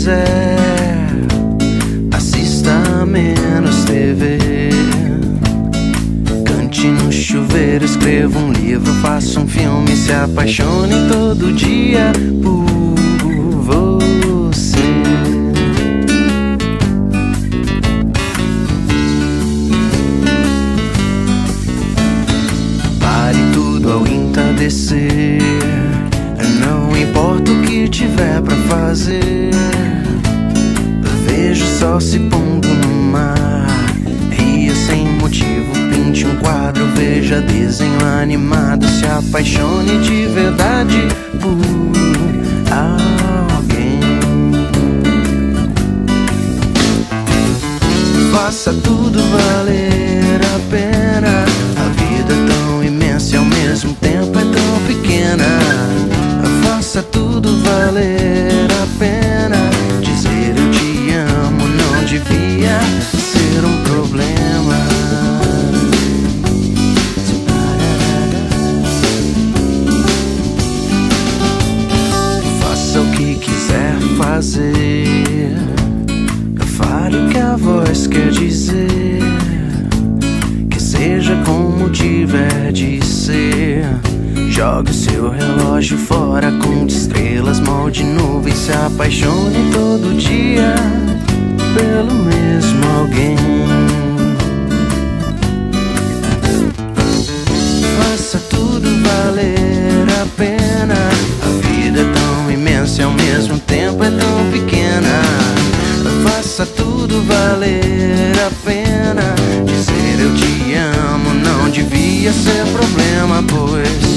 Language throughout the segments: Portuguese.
quiser. Assista a menos TV. Cante no chuveiro, escreva um livro, faça um filme, se apaixone todo dia por você. Pare tudo ao entardecer, não importa o que tiver pra fazer. Veja o sol se pondo no mar, ria sem motivo, pinte um quadro, veja desenho animado, se apaixone de verdade por alguém. Faça tudo valer a pena, a vida é tão imensa e ao mesmo tempo é tão pequena. Faça tudo valer a pena, dizer eu te amo não devia ser um problema. Faça o que quiser fazer, fale o que a voz quer dizer, que seja como tiver de ser. Jogue o seu relógio fora, conte estrelas, molde nuvens, se apaixone todo dia pelo mesmo alguém. Faça tudo valer a pena, a vida é tão imensa e ao mesmo tempo é tão pequena. Faça tudo valer a pena, dizer eu te amo não devia ser problema, pois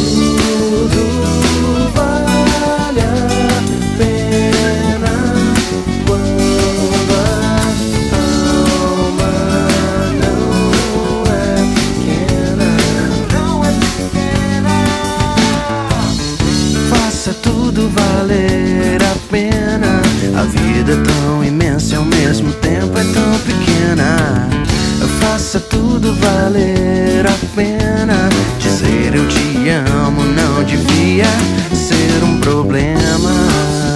tudo vale a pena quando a alma não é pequena. Não é pequena. Faça tudo valer a pena, a vida é tão imensa e ao mesmo tempo é tão pequena. Faça tudo valer a pena, dizer eu te amo não devia ser um problema.